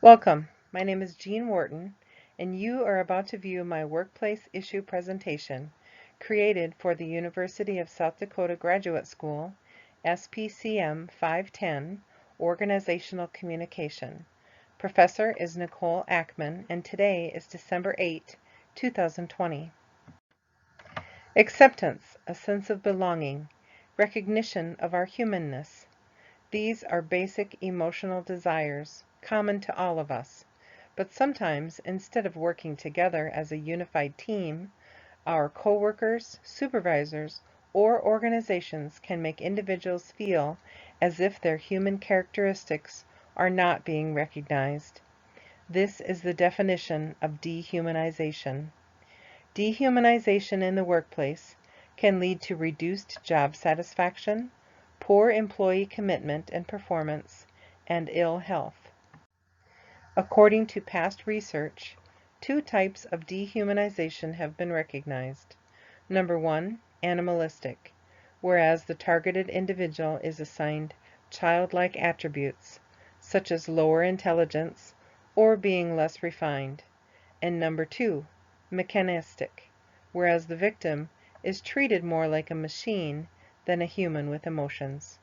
Welcome. My name is Jean Wharton, and you are about to view my workplace issue presentation created for the University of South Dakota Graduate School, SPCM 510, Organizational Communication. Professor is Nicole Ackman, and today is December 8, 2020. Acceptance, a sense of belonging, recognition of our humanness. These are basic emotional desires, common to all of us. But sometimes, instead of working together as a unified team, our coworkers, supervisors, or organizations can make individuals feel as if their human characteristics are not being recognized. This is the definition of dehumanization. Dehumanization in the workplace can lead to reduced job satisfaction, poor employee commitment and performance, and ill health. According to past research, two types of dehumanization have been recognized. Number one, animalistic, whereas the targeted individual is assigned childlike attributes, such as lower intelligence or being less refined. And number two, mechanistic, whereas the victim is treated more like a machine than a human with emotions.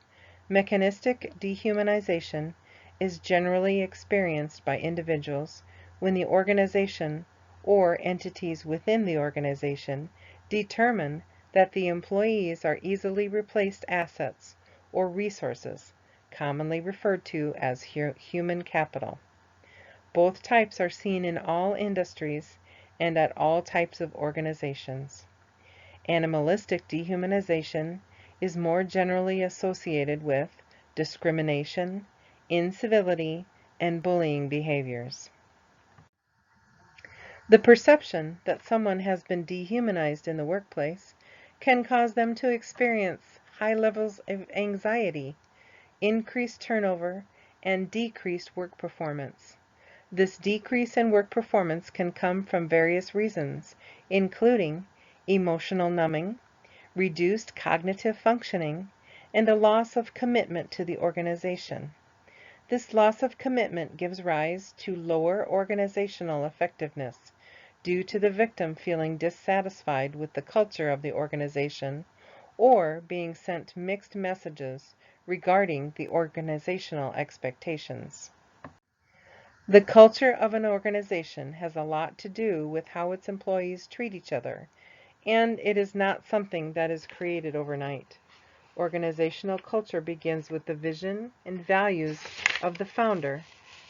Mechanistic dehumanization is generally experienced by individuals when the organization or entities within the organization determine that the employees are easily replaced assets or resources, commonly referred to as human capital. Both types are seen in all industries and at all types of organizations. Animalistic dehumanization is more generally associated with discrimination, incivility, and bullying behaviors. The perception that someone has been dehumanized in the workplace can cause them to experience high levels of anxiety, increased turnover, and decreased work performance. This decrease in work performance can come from various reasons, including emotional numbing, reduced cognitive functioning, and a loss of commitment to the organization. This loss of commitment gives rise to lower organizational effectiveness due to the victim feeling dissatisfied with the culture of the organization or being sent mixed messages regarding the organizational expectations. The culture of an organization has a lot to do with how its employees treat each other, and it is not something that is created overnight. Organizational culture begins with the vision and values of the founder,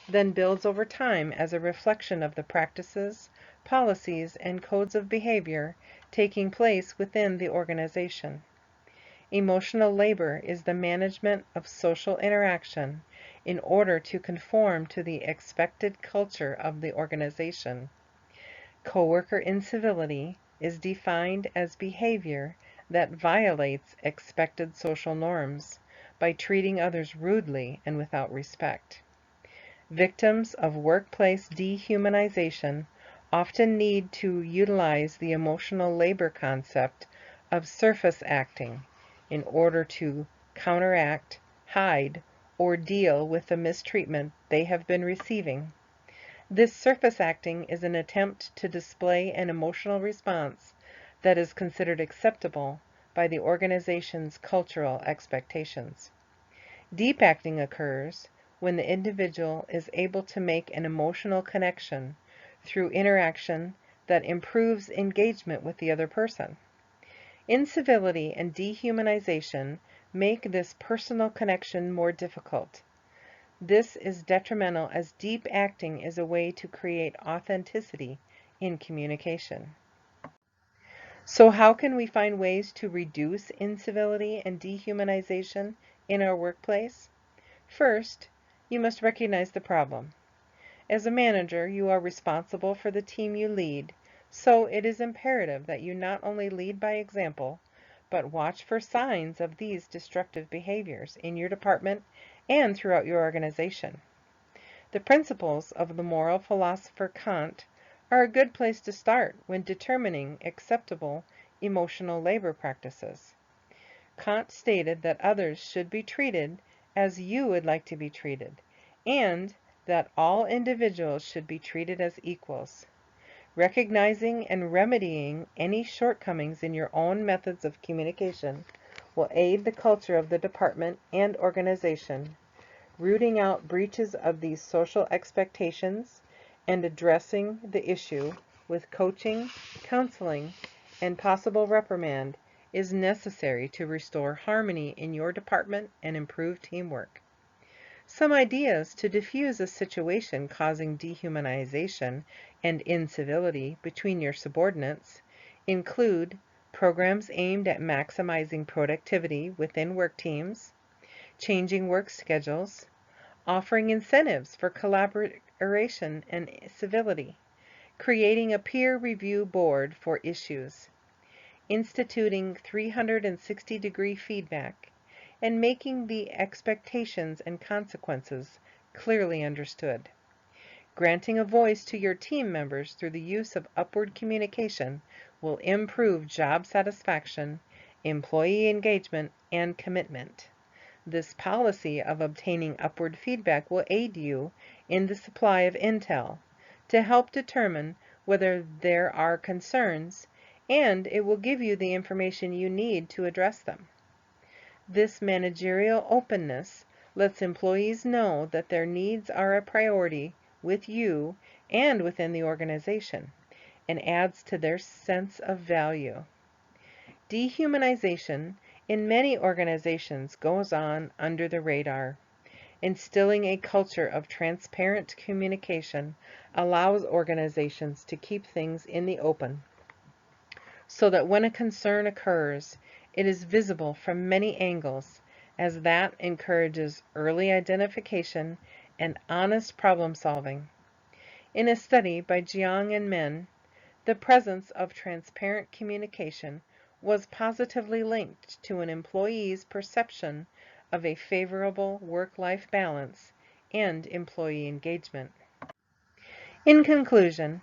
then builds over time as a reflection of the practices, policies, and codes of behavior taking place within the organization. Emotional labor is the management of social interaction in order to conform to the expected culture of the organization. Coworker incivility is defined as behavior that violates expected social norms by treating others rudely and without respect. Victims of workplace dehumanization often need to utilize the emotional labor concept of surface acting in order to counteract, hide, or deal with the mistreatment they have been receiving. This surface acting is an attempt to display an emotional response that is considered acceptable by the organization's cultural expectations. Deep acting occurs when the individual is able to make an emotional connection through interaction that improves engagement with the other person. Incivility and dehumanization make this personal connection more difficult. This is detrimental as deep acting is a way to create authenticity in communication. So how can we find ways to reduce incivility and dehumanization in our workplace? First, you must recognize the problem. As a manager, you are responsible for the team you lead, so it is imperative that you not only lead by example, but watch for signs of these destructive behaviors in your department and throughout your organization. The principles of the moral philosopher Kant are a good place to start when determining acceptable emotional labor practices. Kant stated that others should be treated as you would like to be treated, and that all individuals should be treated as equals. Recognizing and remedying any shortcomings in your own methods of communication will aid the culture of the department and organization. Rooting out breaches of these social expectations and addressing the issue with coaching, counseling, and possible reprimand is necessary to restore harmony in your department and improve teamwork. Some ideas to diffuse a situation causing dehumanization and incivility between your subordinates include programs aimed at maximizing productivity within work teams, changing work schedules, offering incentives for collaboration and civility, creating a peer review board for issues, instituting 360-degree feedback, and making the expectations and consequences clearly understood. Granting a voice to your team members through the use of upward communication will improve job satisfaction, employee engagement, and commitment. This policy of obtaining upward feedback will aid you in the supply of intel to help determine whether there are concerns, and it will give you the information you need to address them. This managerial openness lets employees know that their needs are a priority with you and within the organization, and adds to their sense of value. Dehumanization in many organizations goes on under the radar. Instilling a culture of transparent communication allows organizations to keep things in the open, so that when a concern occurs, it is visible from many angles, as that encourages early identification and honest problem solving. In a study by Jiang and Men, the presence of transparent communication was positively linked to an employee's perception of a favorable work-life balance and employee engagement. In conclusion,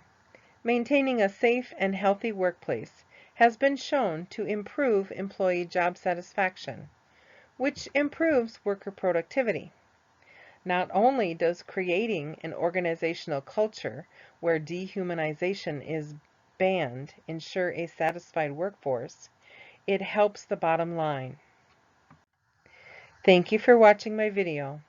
maintaining a safe and healthy workplace has been shown to improve employee job satisfaction, which improves worker productivity. Not only does creating an organizational culture where dehumanization is banned ensure a satisfied workforce, it helps the bottom line. Thank you for watching my video.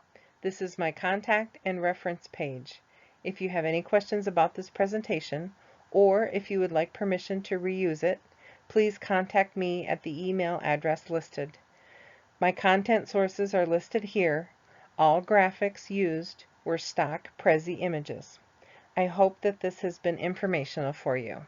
This is my contact and reference page. If you have any questions about this presentation, or if you would like permission to reuse it, please contact me at the email address listed. My content sources are listed here. All graphics used were stock Prezi images. I hope that this has been informational for you.